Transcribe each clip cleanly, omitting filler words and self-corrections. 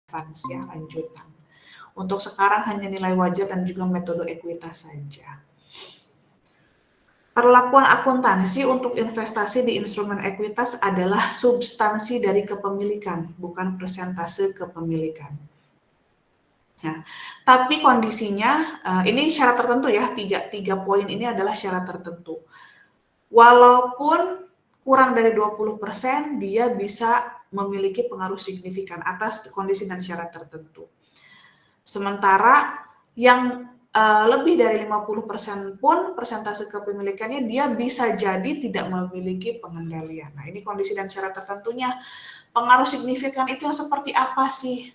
advance ya, lanjutan. Untuk sekarang hanya nilai wajar dan juga metode ekuitas saja. Perlakuan akuntansi untuk investasi di instrumen ekuitas adalah substansi dari kepemilikan, bukan persentase kepemilikan. Nah, tapi kondisinya, ini syarat tertentu ya, tiga poin ini adalah syarat tertentu. Walaupun kurang dari 20%, dia bisa memiliki pengaruh signifikan atas kondisi dan syarat tertentu. Sementara yang lebih dari 50% pun persentase kepemilikannya dia bisa jadi tidak memiliki pengendalian. Nah, ini kondisi dan syarat tertentunya. Pengaruh signifikan itu yang seperti apa sih?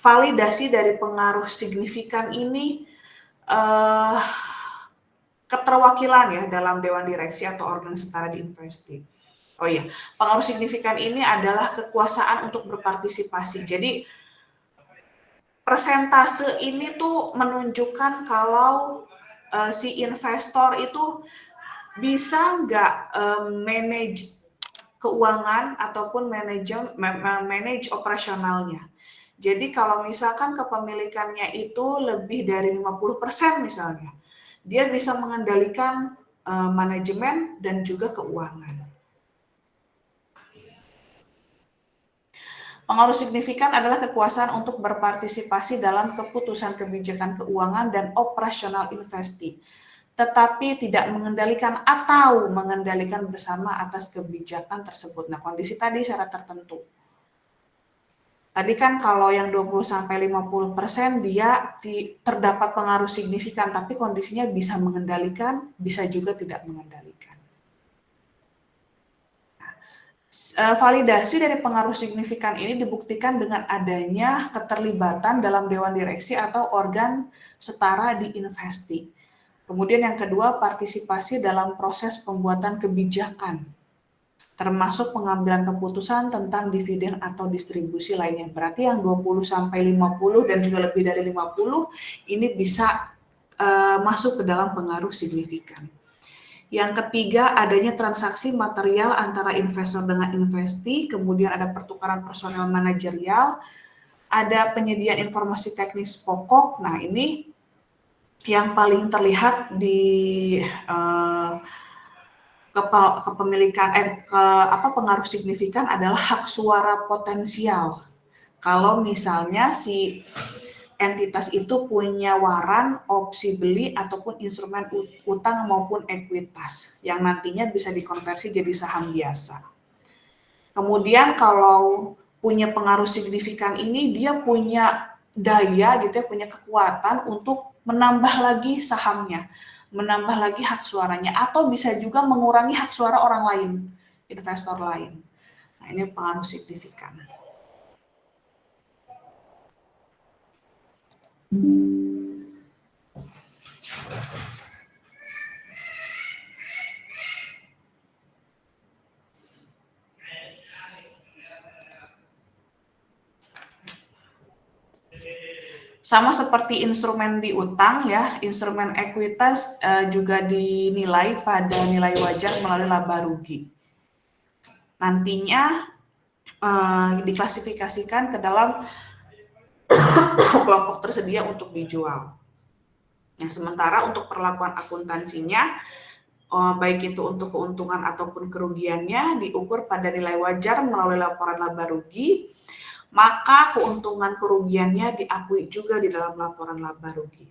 Validasi dari pengaruh signifikan ini keterwakilan ya dalam dewan direksi atau organ setara di investasi. Oh iya, pengaruh signifikan ini adalah kekuasaan untuk berpartisipasi. Jadi persentase ini tuh menunjukkan kalau si investor itu bisa nggak manage keuangan ataupun manage operasionalnya. Jadi kalau misalkan kepemilikannya itu lebih dari 50% misalnya, dia bisa mengendalikan manajemen dan juga keuangan. Pengaruh signifikan adalah kekuasaan untuk berpartisipasi dalam keputusan kebijakan keuangan dan operasional investasi, tetapi tidak mengendalikan atau mengendalikan bersama atas kebijakan tersebut. Nah, kondisi tadi syarat tertentu. Tadi kan kalau yang 20-50% dia terdapat pengaruh signifikan, tapi kondisinya bisa mengendalikan, bisa juga tidak mengendalikan. Validasi dari pengaruh signifikan ini dibuktikan dengan adanya keterlibatan dalam dewan direksi atau organ setara di investasi. Kemudian yang kedua, partisipasi dalam proses pembuatan kebijakan, termasuk pengambilan keputusan tentang dividen atau distribusi lainnya. Berarti yang 20-50 dan juga lebih dari 50 ini bisa masuk ke dalam pengaruh signifikan. Yang ketiga, adanya transaksi material antara investor dengan investasi, kemudian ada pertukaran personel manajerial, ada penyediaan informasi teknis pokok. Nah, ini yang paling terlihat di kepemilikan pengaruh signifikan adalah hak suara potensial. Kalau misalnya si entitas itu punya waran, opsi beli, ataupun instrumen utang maupun ekuitas yang nantinya bisa dikonversi jadi saham biasa. Kemudian kalau punya pengaruh signifikan ini, dia punya daya gitu ya, punya kekuatan untuk menambah lagi sahamnya, menambah lagi hak suaranya, atau bisa juga mengurangi hak suara orang lain, investor lain. Nah, ini pengaruh signifikan. Sama seperti instrumen di utang ya, instrumen ekuitas juga dinilai pada nilai wajar melalui laba rugi. Nantinya diklasifikasikan ke dalam kelompok tersedia untuk dijual. Nah, sementara untuk perlakuan akuntansinya, baik itu untuk keuntungan ataupun kerugiannya diukur pada nilai wajar melalui laporan laba rugi, maka keuntungan kerugiannya diakui juga di dalam laporan laba rugi.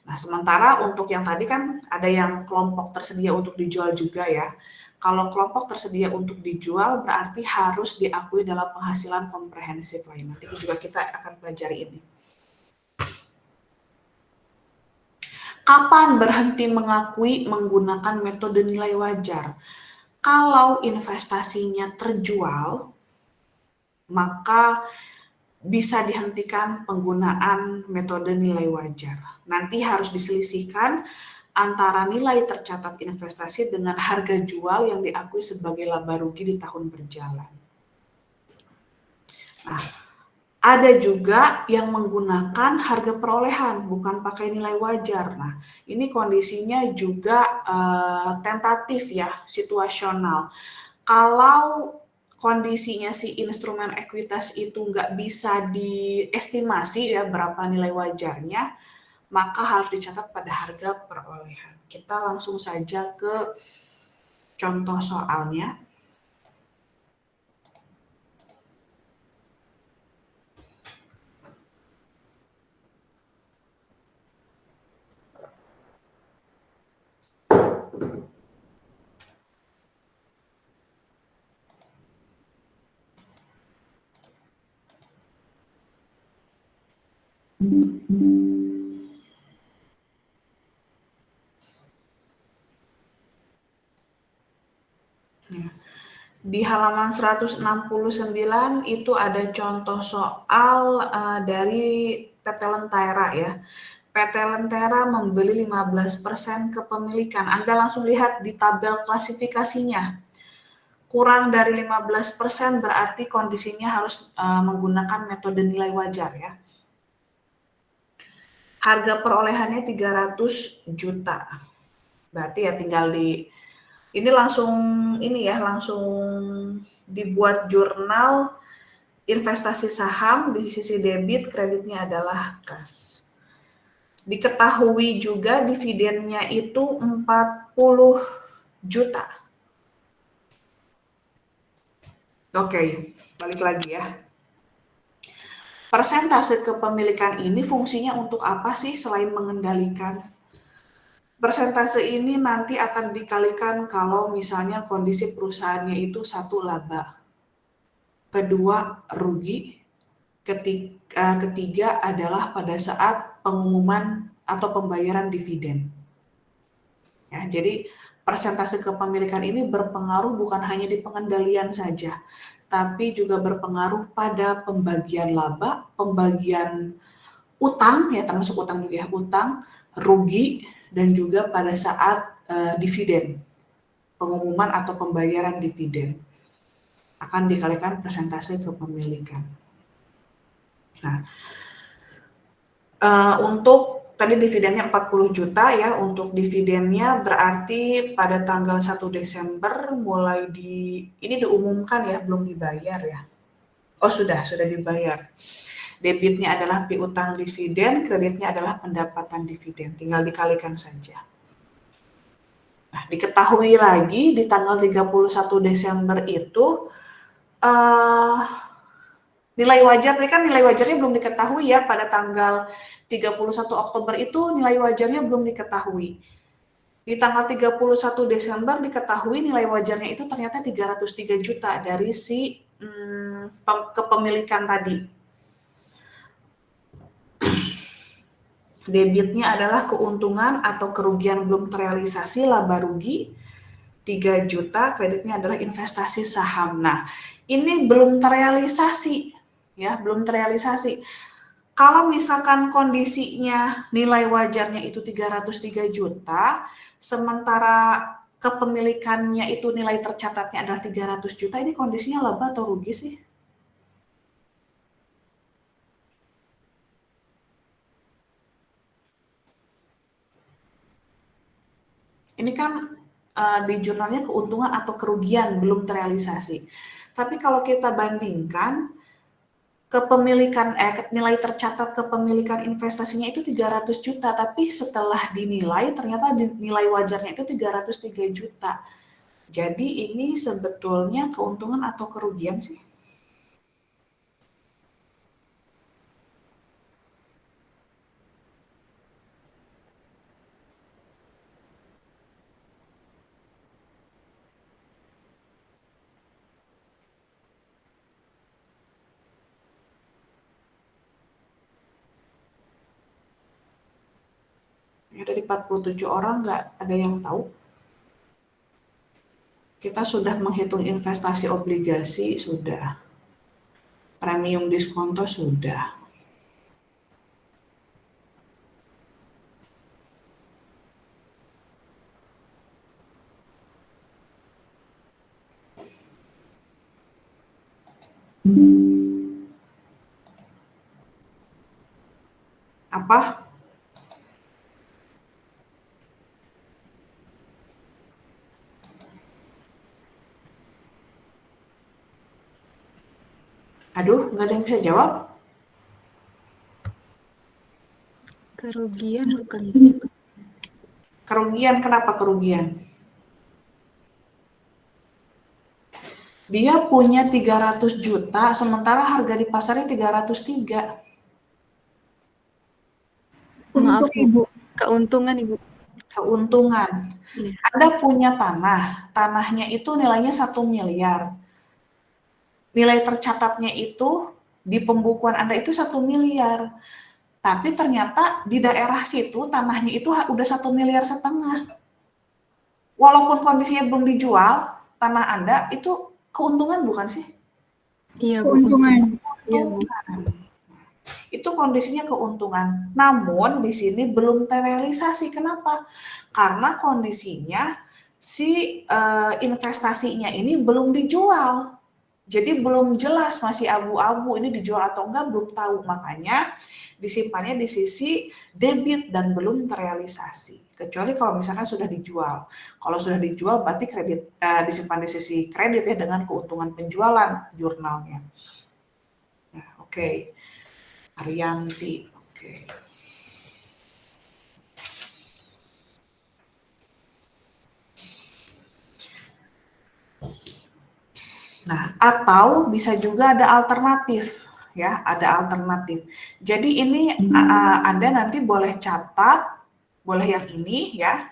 Nah, sementara untuk yang tadi kan ada yang kelompok tersedia untuk dijual juga ya. Kalau kelompok tersedia untuk dijual berarti harus diakui dalam penghasilan komprehensif lain. Nanti juga kita akan pelajari ini. Kapan berhenti mengakui menggunakan metode nilai wajar? Kalau investasinya terjual, maka bisa dihentikan penggunaan metode nilai wajar. Nanti harus diselisihkan antara nilai tercatat investasi dengan harga jual yang diakui sebagai laba rugi di tahun berjalan. Nah, ada juga yang menggunakan harga perolehan, bukan pakai nilai wajar. Nah, ini kondisinya juga tentatif ya, situasional. Kalau kondisinya si instrumen ekuitas itu nggak bisa diestimasi ya berapa nilai wajarnya, maka harus dicatat pada harga perolehan. Kita langsung saja ke contoh soalnya. Di halaman 169 itu ada contoh soal dari PT Lentera ya. PT Lentera membeli 15% kepemilikan. Anda langsung lihat di tabel klasifikasinya. Kurang dari 15% berarti kondisinya harus menggunakan metode nilai wajar ya. Harga perolehannya 300 juta. Berarti ya tinggal ini langsung dibuat jurnal investasi saham, di sisi debit, kreditnya adalah kas. Diketahui juga dividennya itu 40 juta. Oke, balik lagi ya. Persentase kepemilikan ini fungsinya untuk apa sih selain mengendalikan? Persentase ini nanti akan dikalikan kalau misalnya kondisi perusahaannya itu satu laba, kedua rugi, ketiga adalah pada saat pengumuman atau pembayaran dividen. Ya, jadi persentase kepemilikan ini berpengaruh bukan hanya di pengendalian saja, tapi juga berpengaruh pada pembagian laba, pembagian utang, ya termasuk utang juga ya, utang, rugi, dan juga pada saat dividen, pengumuman atau pembayaran dividen akan dikalikan persentase kepemilikan. Nah, untuk tadi dividennya 40 juta ya, untuk dividennya berarti pada tanggal 1 Desember mulai ini diumumkan ya, belum dibayar ya. Oh sudah dibayar. Debitnya adalah piutang dividen, kreditnya adalah pendapatan dividen, tinggal dikalikan saja. Nah, diketahui lagi di tanggal 31 Desember itu nilai wajar, tadi kan nilai wajarnya belum diketahui ya, pada tanggal 31 Oktober itu nilai wajarnya belum diketahui. Di tanggal 31 Desember diketahui nilai wajarnya itu ternyata 303 juta dari si kepemilikan tadi. Debitnya adalah keuntungan atau kerugian belum terrealisasi, laba rugi 3 juta, kreditnya adalah investasi saham. Nah, ini belum terrealisasi ya, belum terrealisasi. Kalau misalkan kondisinya nilai wajarnya itu 303 juta, sementara kepemilikannya itu nilai tercatatnya adalah 300 juta, ini kondisinya laba atau rugi sih? Ini kan di jurnalnya keuntungan atau kerugian belum terrealisasi. Tapi kalau kita bandingkan kepemilikan nilai tercatat kepemilikan investasinya itu 300 juta, tapi setelah dinilai ternyata nilai wajarnya itu 303 juta. Jadi ini sebetulnya keuntungan atau kerugian sih? Ya, dari 47 orang nggak ada yang tahu. Kita sudah menghitung investasi obligasi, sudah. Premium diskonto sudah. Apa? Aduh, nggak ada yang bisa jawab. Kerugian bukan? Kerugian, kenapa kerugian? Dia punya 300 juta, sementara harga di pasarnya 303. Maaf, Untuk Bu. Ibu. Keuntungan, Ibu. Keuntungan. Iya. Anda punya tanahnya itu nilainya 1 miliar. Nilai tercatatnya itu di pembukuan Anda itu 1 miliar. Tapi ternyata di daerah situ tanahnya itu udah 1,5 miliar. Walaupun kondisinya belum dijual, tanah Anda itu keuntungan bukan sih? Iya, Bu. Keuntungan. Iya, Bu. Itu kondisinya keuntungan. Namun di sini belum terrealisasi. Kenapa? Karena kondisinya si investasinya ini belum dijual. Jadi belum jelas, masih abu-abu, ini dijual atau enggak belum tahu. Makanya disimpannya di sisi debit dan belum terrealisasi. Kecuali kalau misalkan sudah dijual. Kalau sudah dijual berarti disimpan di sisi kredit ya dengan keuntungan penjualan jurnalnya. Nah, oke. Arianti, oke. Nah, atau bisa juga ada alternatif, ya, ada alternatif. Jadi ini Anda nanti boleh catat, boleh yang ini ya,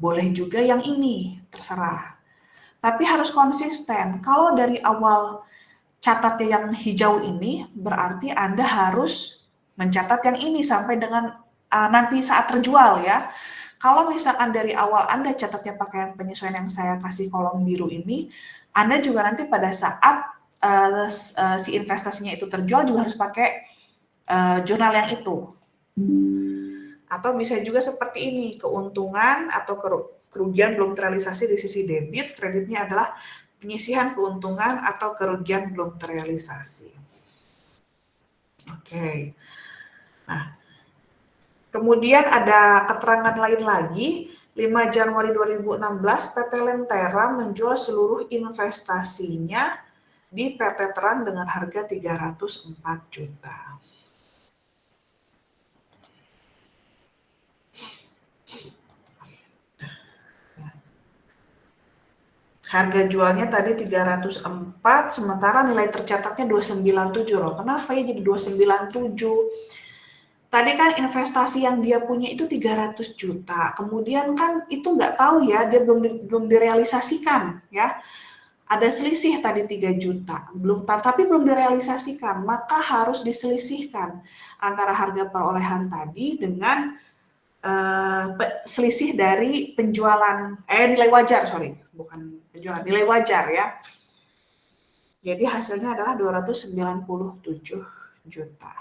boleh juga yang ini, terserah. Tapi harus konsisten. Kalau dari awal catatnya yang hijau ini, berarti Anda harus mencatat yang ini sampai dengan nanti saat terjual ya. Kalau misalkan dari awal Anda catatnya pakai penyesuaian yang saya kasih kolom biru ini, Anda juga nanti pada saat si investasinya itu terjual juga harus pakai jurnal yang itu. Atau bisa juga seperti ini, keuntungan atau kerugian belum terrealisasi di sisi debit, kreditnya adalah penyisihan keuntungan atau kerugian belum terrealisasi. Oke. Nah, kemudian ada keterangan lain lagi, 5 Januari 2016 PT Lentera menjual seluruh investasinya di PT Terang dengan harga 304 juta. Harga jualnya tadi 304, sementara nilai tercatatnya 297 loh. Kenapa ya jadi 297? Tadi kan investasi yang dia punya itu 300 juta. Kemudian kan itu nggak tahu ya, dia belum direalisasikan ya. Ada selisih tadi 3 juta, tapi belum direalisasikan, maka harus diselisihkan antara harga perolehan tadi dengan selisih dari penjualan nilai wajar, bukan penjualan, nilai wajar ya. Jadi hasilnya adalah 297 juta.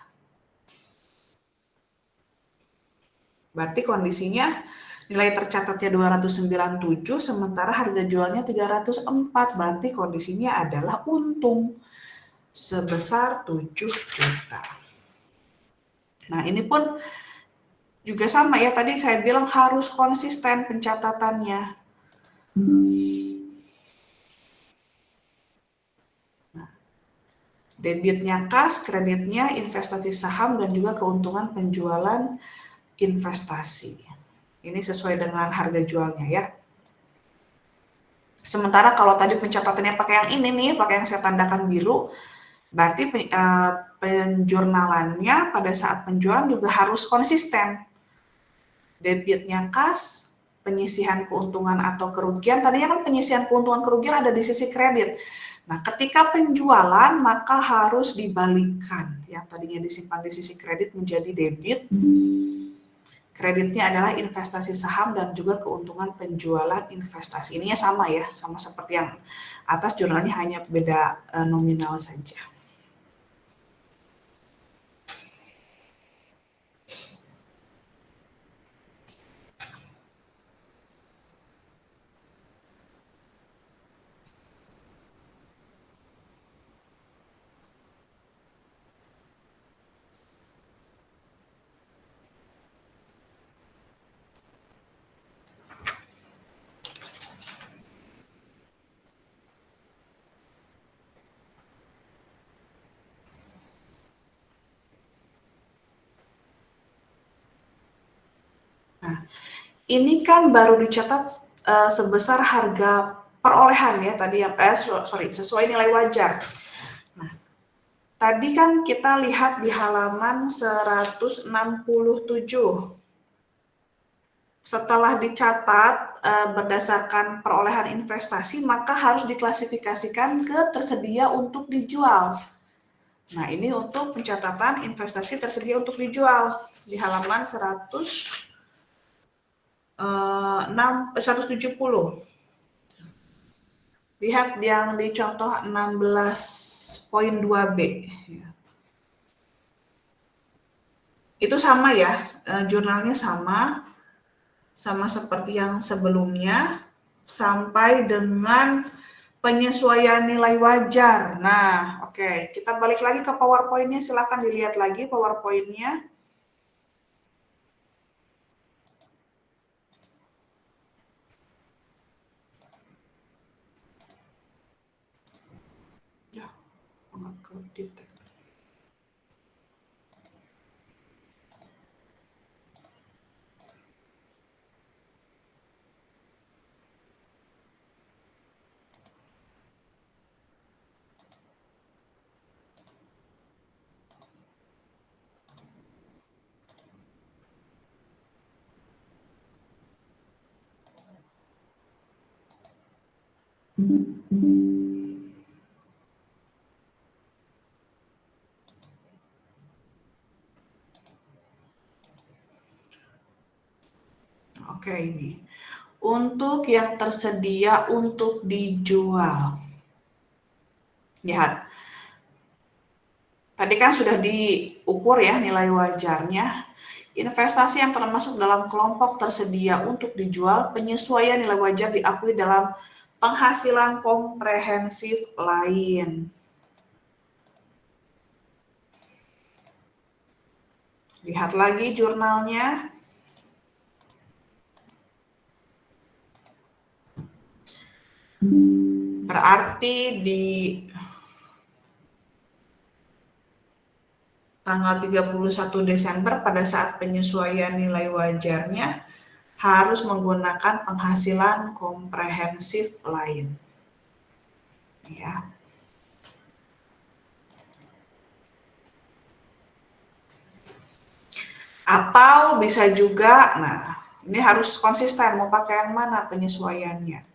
Berarti kondisinya nilai tercatatnya 297 sementara harga jualnya 304. Berarti kondisinya adalah untung sebesar 7 juta. Nah, ini pun juga sama ya, tadi saya bilang harus konsisten pencatatannya. Nah, debitnya kas, kreditnya investasi saham, dan juga keuntungan penjualan investasi. Ini sesuai dengan harga jualnya ya. Sementara kalau tadi pencatatannya pakai yang ini nih, pakai yang saya tandakan biru, berarti penjurnalannya pada saat penjualan juga harus konsisten. Debitnya kas, penyisihan keuntungan atau kerugian, tadinya kan penyisihan keuntungan kerugian ada di sisi kredit. Nah, ketika penjualan maka harus dibalikkan. Yang tadinya disimpan di sisi kredit menjadi debit. Kreditnya adalah investasi saham dan juga keuntungan penjualan investasi. Ininya sama ya, sama seperti yang atas, jurnalnya hanya beda nominal saja. Nah, ini kan baru dicatat sebesar harga perolehan ya tadi ya, sesuai nilai wajar. Nah, tadi kan kita lihat di halaman 167. Setelah dicatat berdasarkan perolehan investasi, maka harus diklasifikasikan ke tersedia untuk dijual. Nah, ini untuk pencatatan investasi tersedia untuk dijual di halaman 170. Lihat yang di contoh 16.2b. Itu sama ya, jurnalnya sama seperti yang sebelumnya, sampai dengan penyesuaian nilai wajar. Nah, oke, kita balik lagi ke PowerPoint-nya, silakan dilihat lagi PowerPoint-nya. Ya, nggak ke Oke, ini untuk yang tersedia untuk dijual. Lihat, tadi kan sudah diukur ya nilai wajarnya. Investasi yang termasuk dalam kelompok tersedia untuk dijual, penyesuaian nilai wajar diakui dalam penghasilan komprehensif lain. Lihat lagi jurnalnya. Berarti di tanggal 31 Desember pada saat penyesuaian nilai wajarnya harus menggunakan penghasilan komprehensif lain. Ya. Atau bisa juga, nah ini harus konsisten mau pakai yang mana penyesuaiannya.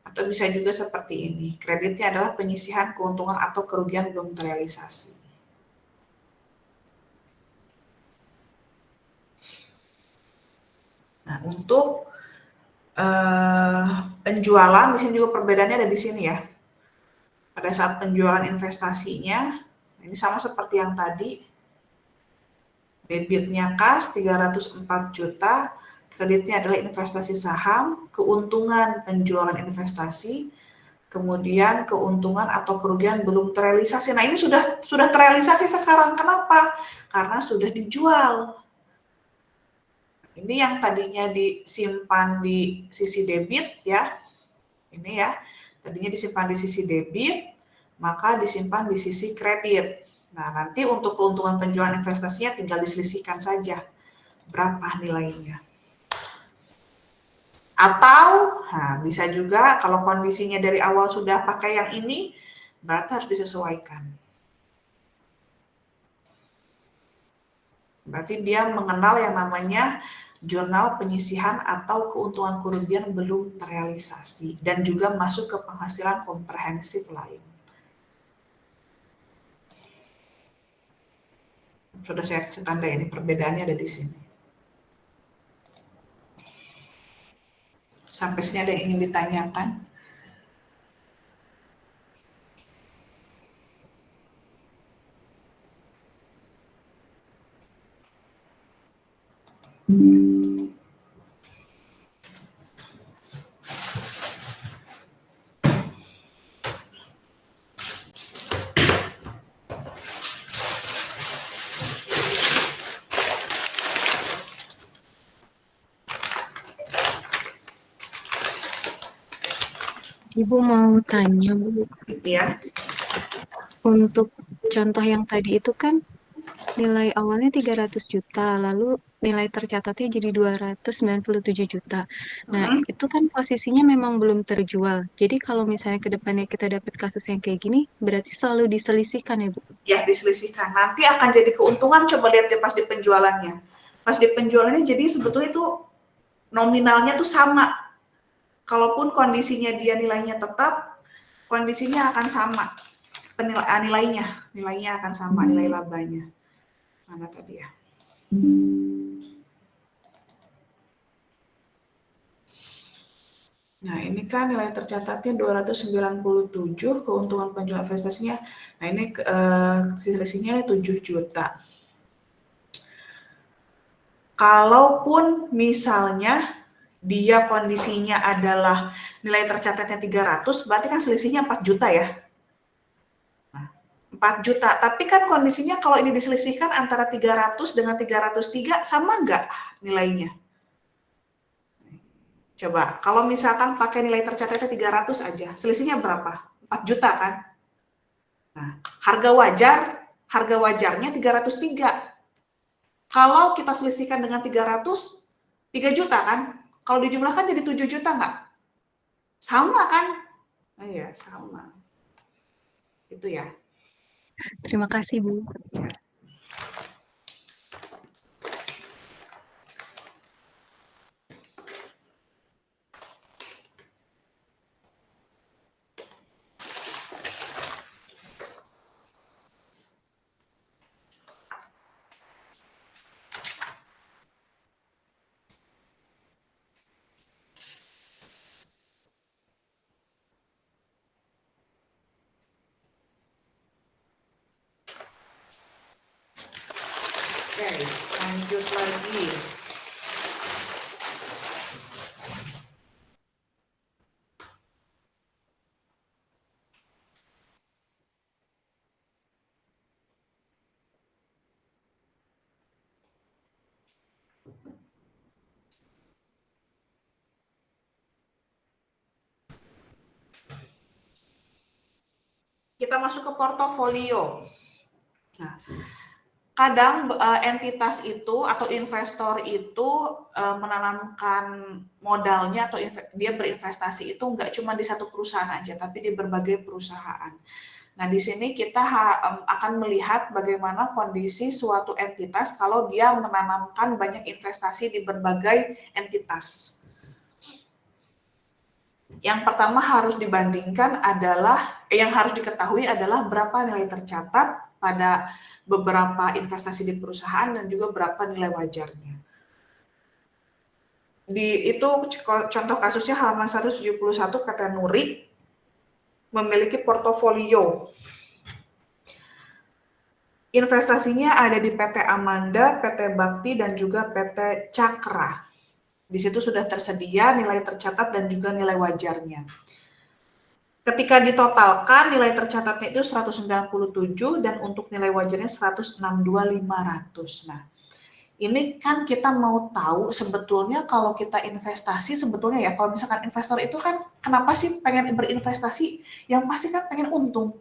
Atau bisa juga seperti ini, kreditnya adalah penyisihan keuntungan atau kerugian belum terrealisasi. Nah, untuk penjualan, di sini juga perbedaannya ada di sini ya. Pada saat penjualan investasinya, ini sama seperti yang tadi, debitnya kas 304 juta, kreditnya adalah investasi saham, keuntungan penjualan investasi, kemudian keuntungan atau kerugian belum terrealisasi. Nah, ini sudah terrealisasi sekarang. Kenapa? Karena sudah dijual. Ini yang tadinya disimpan di sisi debit ya. Ini ya, tadinya disimpan di sisi debit, maka disimpan di sisi kredit. Nah, nanti untuk keuntungan penjualan investasinya tinggal diselisihkan saja berapa nilainya. Atau bisa juga kalau kondisinya dari awal sudah pakai yang ini, berarti harus disesuaikan. Berarti dia mengenal yang namanya jurnal penyisihan atau keuntungan kerugian belum terrealisasi dan juga masuk ke penghasilan komprehensif lain. Sudah saya tanda ini perbedaannya ada di sini. Sampai sini ada yang ingin ditanyakan? Ibu mau tanya, Bu. Ya. Untuk contoh yang tadi itu kan nilai awalnya 300 juta, lalu nilai tercatatnya jadi 297 juta. Nah, Mm-mm. itu kan posisinya memang belum terjual. Jadi kalau misalnya ke depannya kita dapat kasus yang kayak gini, berarti selalu diselisihkan ya, Bu? Ya, diselisihkan. Nanti akan jadi keuntungan, coba lihat deh pas di penjualannya. Pas di penjualannya, jadi sebetulnya itu nominalnya tuh sama. Kalaupun kondisinya dia nilainya tetap, kondisinya akan sama. Nilainya akan sama, nilai labanya. Mana tadi ya? Nah, ini kan nilai tercatatnya 297, keuntungan penjualan investasinya. Nah, ini selisihnya 7 juta. Kalaupun misalnya dia kondisinya adalah nilai tercatatnya 300, berarti kan selisihnya 4 juta ya. Nah, 4 juta. Tapi kan kondisinya kalau ini diselisihkan antara 300 dengan 303 sama nggak nilainya? Coba, kalau misalkan pakai nilai tercatatnya 300 aja, selisihnya berapa? 4 juta kan? Nah, harga wajarnya 303. Kalau kita selisihkan dengan 300, 3 juta kan? Kalau dijumlahkan jadi 7 juta nggak? Sama kan? Oh iya, sama. Itu ya. Terima kasih, Bu. Ya. Oke, lanjut lagi. Kita masuk ke portofolio. Nah, kadang entitas itu atau investor itu menanamkan modalnya atau dia berinvestasi itu nggak cuma di satu perusahaan aja, tapi di berbagai perusahaan. Nah, di sini kita akan melihat bagaimana kondisi suatu entitas kalau dia menanamkan banyak investasi di berbagai entitas. Yang pertama harus dibandingkan adalah, yang harus diketahui adalah berapa nilai tercatat pada beberapa investasi di perusahaan dan juga berapa nilai wajarnya. Itu contoh kasusnya halaman 171 PT Nuri memiliki portofolio. Investasinya ada di PT Amanda, PT Bakti, dan juga PT Cakra. Di situ sudah tersedia nilai tercatat dan juga nilai wajarnya. Ketika ditotalkan, nilai tercatatnya itu 197 dan untuk nilai wajarnya 162.500. Nah, ini kan kita mau tahu sebetulnya kalau kita investasi sebetulnya ya, kalau misalkan investor itu kan kenapa sih pengen berinvestasi? Yang pasti kan pengen untung,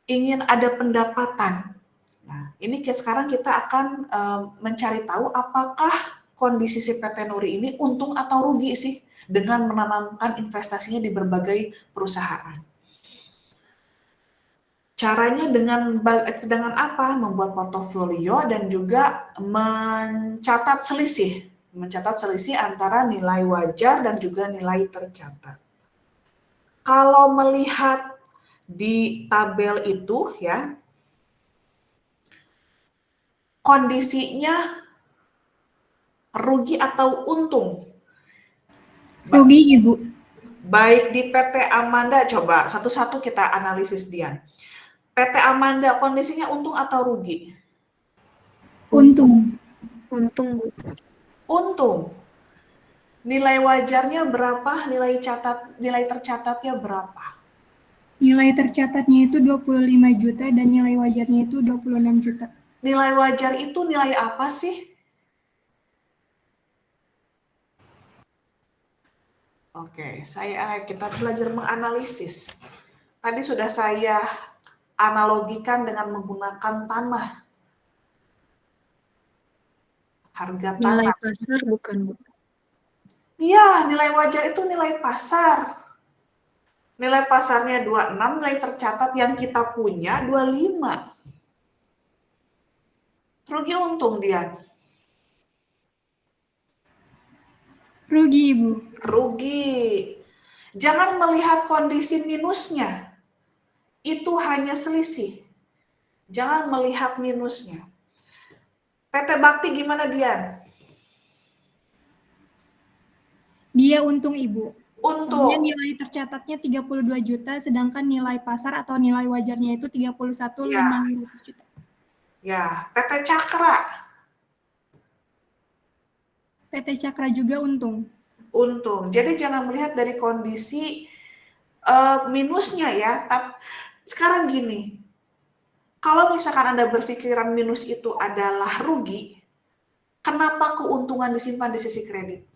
ingin ada pendapatan. Nah, ini sekarang kita akan mencari tahu apakah kondisi si PT Nuri ini untung atau rugi sih dengan menanamkan investasinya di berbagai perusahaan. Caranya dengan apa? Membuat portofolio dan juga mencatat selisih antara nilai wajar dan juga nilai tercatat. Kalau melihat di tabel itu ya, kondisinya rugi atau untung? Rugi, Ibu. Baik di PT Amanda, coba satu-satu kita analisis Dian. PT Amanda kondisinya untung atau rugi? Untung. Untung, Bu. Untung. Nilai wajarnya berapa? Nilai tercatatnya berapa? Nilai tercatatnya itu 25 juta dan nilai wajarnya itu 26 juta. Nilai wajar itu nilai apa sih? Oke, kita belajar menganalisis. Tadi sudah saya analogikan dengan menggunakan tanah. Harga Nilai tanah. pasar bukan, Bu? Iya, nilai wajar itu nilai pasar. Nilai pasarnya 26, nilai tercatat yang kita punya 25. Rugi untung dia. Rugi, Ibu. Rugi. Jangan melihat kondisi minusnya. Itu hanya selisih. Jangan melihat minusnya. PT Bakti gimana, Dian? Dia untung, Ibu. Soalnya Untung. nilai tercatatnya 32 juta, sedangkan nilai pasar atau nilai wajarnya itu 31.500 juta. Ya, PT Cakra. PT Cakra juga untung. Untung. Jadi jangan melihat dari kondisi minusnya ya. Tapi sekarang gini, kalau misalkan Anda berpikiran minus itu adalah rugi, kenapa keuntungan disimpan di sisi kredit?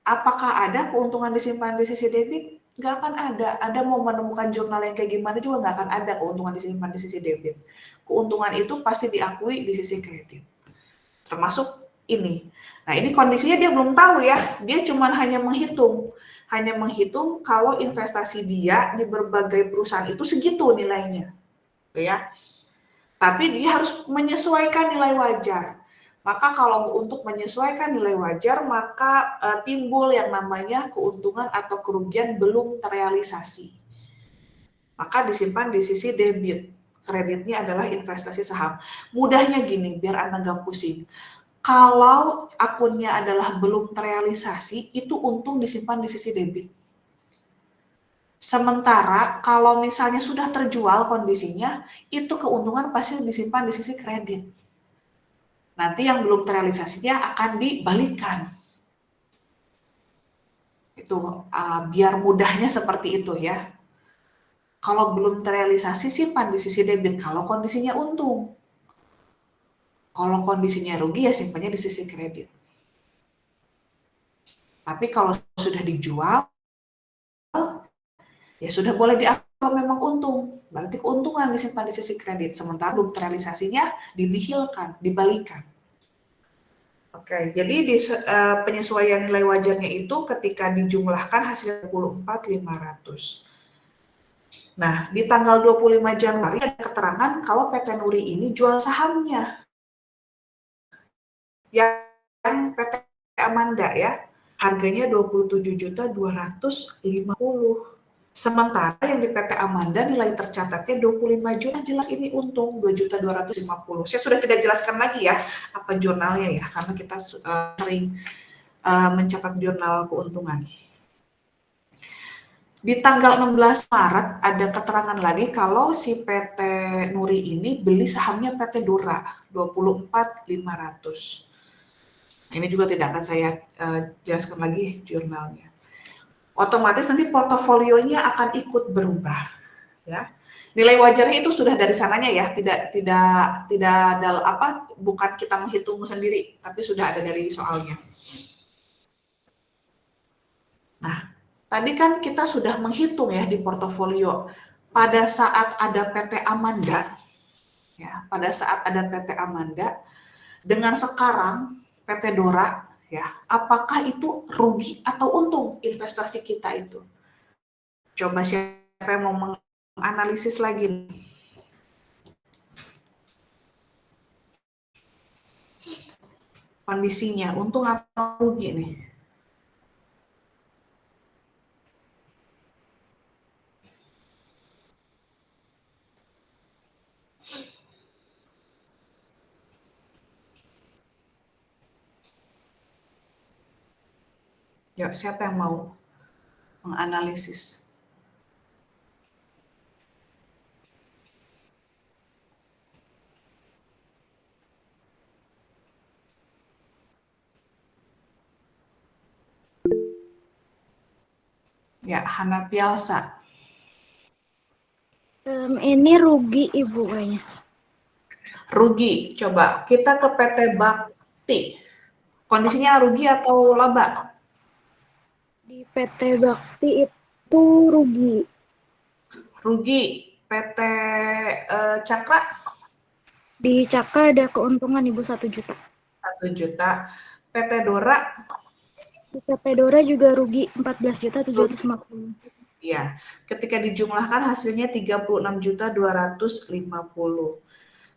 Apakah ada keuntungan disimpan di sisi debit? Nggak akan ada. Anda mau menemukan jurnal yang kayak gimana juga nggak akan ada keuntungan disimpan di sisi debit. Keuntungan itu pasti diakui di sisi kredit. Termasuk ini. Nah, ini kondisinya dia belum tahu ya. Dia cuma hanya menghitung. Hanya menghitung kalau investasi dia di berbagai perusahaan itu segitu nilainya. Ya. Tapi dia harus menyesuaikan nilai wajar. Maka kalau untuk menyesuaikan nilai wajar, maka timbul yang namanya keuntungan atau kerugian belum terrealisasi. Maka disimpan di sisi debit. Kreditnya adalah investasi saham. Mudahnya gini, biar Anda nggak pusing. Kalau akunnya adalah belum terrealisasi, itu untung disimpan di sisi debit. Sementara kalau misalnya sudah terjual kondisinya, itu keuntungan pasti disimpan di sisi kredit. Nanti yang belum terrealisasinya akan dibalikan. Itu biar mudahnya seperti itu ya. Kalau belum terrealisasi simpan di sisi debit kalau kondisinya untung. Kalau kondisinya rugi ya simpannya di sisi kredit. Tapi kalau sudah dijual, ya sudah boleh diakui kalau memang untung. Berarti keuntungan disimpan di sisi kredit. Sementara belum terrealisasinya dinihilkan, dibalikan. Oke, jadi di penyesuaian nilai wajarnya itu ketika dijumlahkan hasil 24.500. Nah, di tanggal 25 Januari ada keterangan kalau PT Nuri ini jual sahamnya. Yang PT Amanda ya, harganya 27.250. Sementara yang di PT Amanda nilai tercatatnya 25 juta, jelas ini untung 2.250. Saya sudah tidak jelaskan lagi ya apa jurnalnya ya, karena kita sering mencatat jurnal keuntungan. Di tanggal 16 Maret ada keterangan lagi kalau si PT Nuri ini beli sahamnya PT Dora 24.500. Ini juga tidak akan saya jelaskan lagi jurnalnya. Otomatis nanti portofolionya akan ikut berubah, ya. Nilai wajarnya itu sudah dari sananya ya, bukan kita menghitung sendiri, tapi sudah ada dari soalnya. Nah, tadi kan kita sudah menghitung ya di portofolio pada saat ada PT Amanda, ya, pada saat ada PT Amanda dengan sekarang PT Dora, ya, apakah itu rugi atau untung investasi kita itu? Coba siapa yang mau menganalisis lagi? Kondisinya, untung atau rugi nih? Ya, siapa yang mau menganalisis? Ya, Hana Pialsa. Ini rugi Ibu kayaknya. Rugi, coba kita ke PT Bakti. Kondisinya rugi atau laba? Di PT Bakti itu rugi. Rugi. PT Cakra? Di Cakra ada keuntungan Ibu 1 juta. 1 juta. PT Dora, Di PT Dora juga rugi 14.750. ya, ketika dijumlahkan hasilnya 36.250.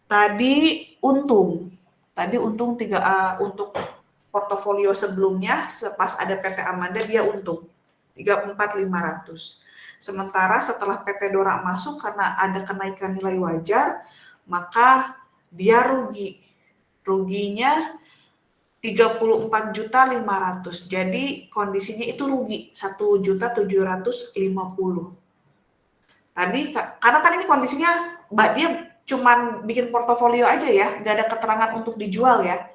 Tadi untung. Untuk portofolio sebelumnya pas ada PT Amanda dia untung 34.500. Sementara setelah PT Dora masuk karena ada kenaikan nilai wajar, maka dia rugi. Ruginya 34.500. Jadi kondisinya itu rugi 1.750. Tadi karena kan ini kondisinya Mbak dia cuman bikin portofolio aja ya, nggak ada keterangan untuk dijual ya.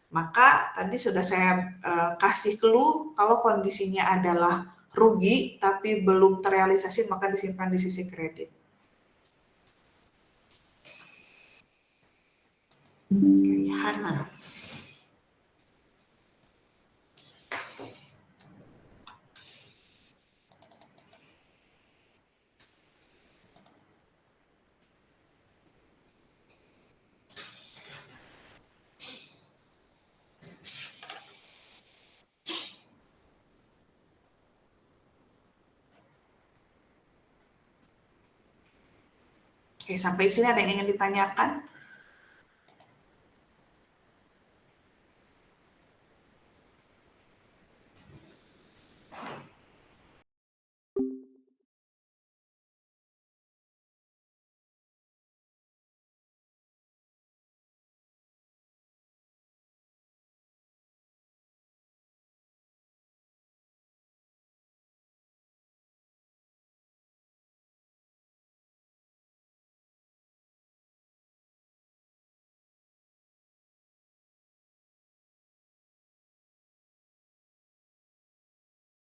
Maka tadi sudah saya kasih clue kalau kondisinya adalah rugi tapi belum terrealisasi maka disimpan di sisi kredit. Oke, Hana. Oke, sampai sini ada yang ingin ditanyakan?